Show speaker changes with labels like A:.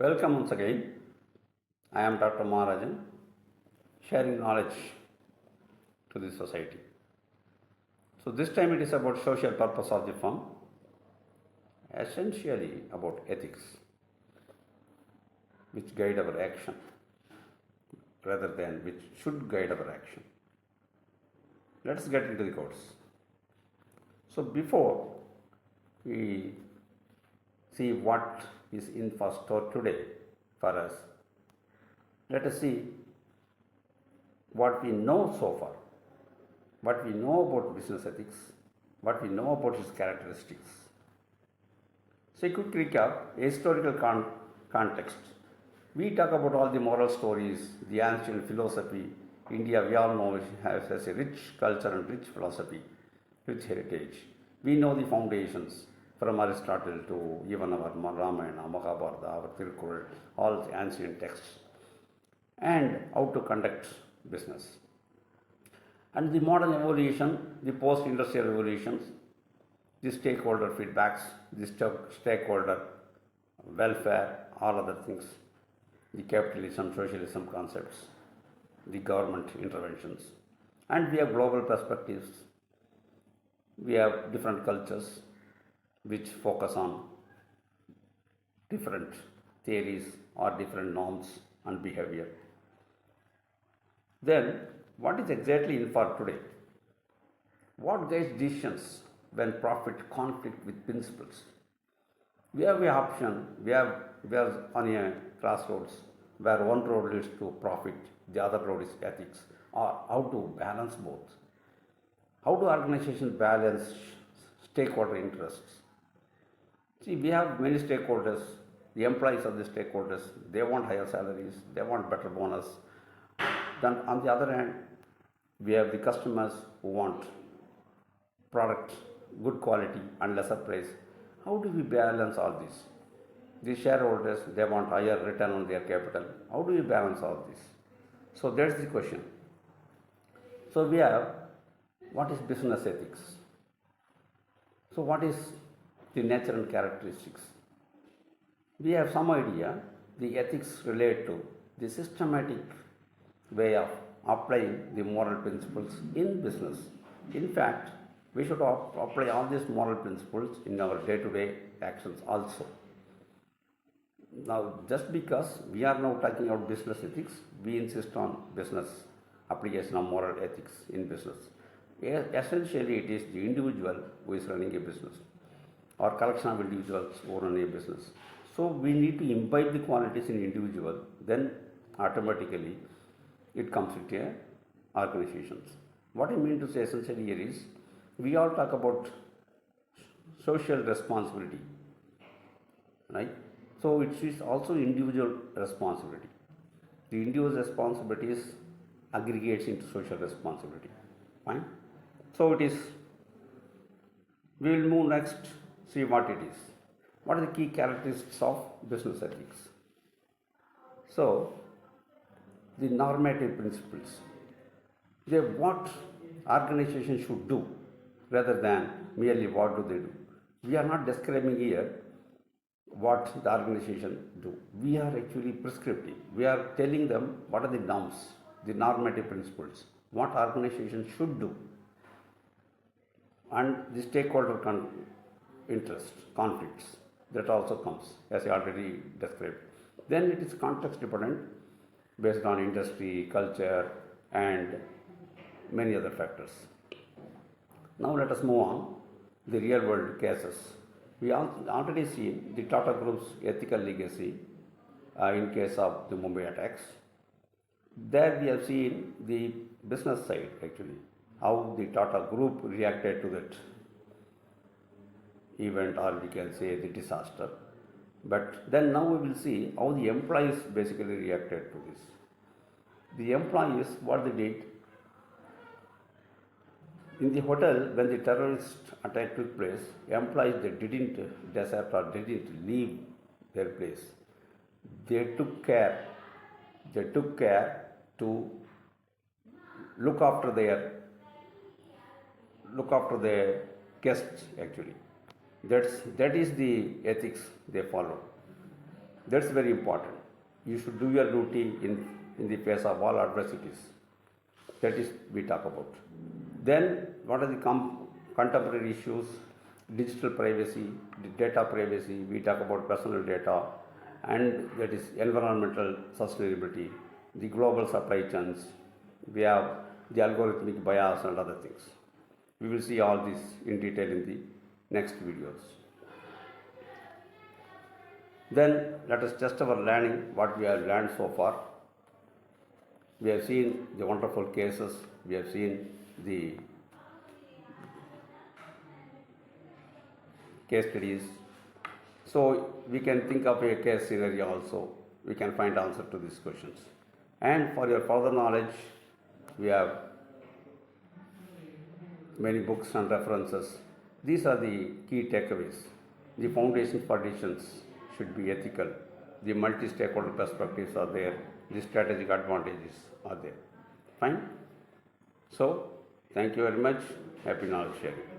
A: Welcome once again. I am Dr. Maharajan, sharing knowledge to the society. So this time it is about social purpose of the firm, essentially about ethics, which guide our action rather than which should guide our action. Let's get into the course. So before we see what is in for store today for us, let us see what we know so far, what we know about business ethics, what we know about its characteristics. So a quick recap, historical context. We talk about all the moral stories, the ancient philosophy. India, we all know, has a rich culture and rich philosophy, rich heritage. We know the foundations from Aristotle to even our Ramayana, Mahabharata, our Tirukkural, all the ancient texts, and how to conduct business. And the modern evolution, the post-industrial revolutions, the stakeholder feedbacks, the stakeholder welfare, all other things, the capitalism, socialism concepts, the government interventions. And we have global perspectives. We have different cultures which focus on different theories or different norms and behavior. Then, what is exactly in for today? What guides decisions when profit conflict with principles? We have an option, we are on a crossroads where one road leads to profit, the other road is ethics, or how to balance both. How do organizations balance stakeholder interests? See, we have many stakeholders, the employees of the stakeholders, they want higher salaries, they want better bonus. Then on the other hand, we have the customers who want product, good quality and lesser price. How do we balance all this? The shareholders, they want higher return on their capital. How do we balance all this? So that's the question. So we have, what is business ethics? So what is the nature and characteristics? We have some idea. The ethics relate to the systematic way of applying the moral principles in business. In fact, we should apply all these moral principles in our day-to-day actions also. Now, just because we are now talking about business ethics, we insist on business application of moral ethics in business. Essentially, it is the individual who is running a business or collection of individuals who run a business. So, we need to imbibe the qualities in individual, then automatically it comes into organizations. What I mean to say essentially here is, we all talk about social responsibility, right? So it is also individual responsibility. The individual responsibilities aggregates into social responsibility. Fine. So it is. We will move next. See what it is. What are the key characteristics of business ethics? So the normative principles. They what organization should do rather than merely what do they do. We are not describing here what the organization do. We are actually prescriptive. We are telling them what are the norms, the normative principles, what organization should do, and the stakeholder interest, conflicts, that also comes as I already described. Then it is context dependent based on industry, culture and many other factors. Now let us move on the real world cases. We already seen the Tata Group's ethical legacy in case of the Mumbai attacks. There we have seen the business side actually, how the Tata Group reacted to that event, or we can say the disaster. But then now we will see how the employees basically reacted to this. The employees, what they did, in the hotel, when the terrorist attack took place, employees, they didn't desert or didn't leave their place. They took care to look after their guests actually. That is the ethics they follow. That's very important. You should do your duty in the face of all adversities. That is we talk about. Then what are the contemporary issues? Digital privacy, data privacy, we talk about personal data, and that is environmental sustainability, the global supply chains, we have the algorithmic bias and other things. We will see all this in detail in the next videos. Then let us test our learning, what we have learned so far. We have seen the wonderful cases, we have seen the case studies. So we can think of a case scenario also. We can find answer to these questions. And for your further knowledge, we have many books and references. These are the key takeaways. The foundation for decisions should be ethical. The multi-stakeholder perspectives are there. The strategic advantages are there. Fine. So, thank you very much. Happy knowledge sharing.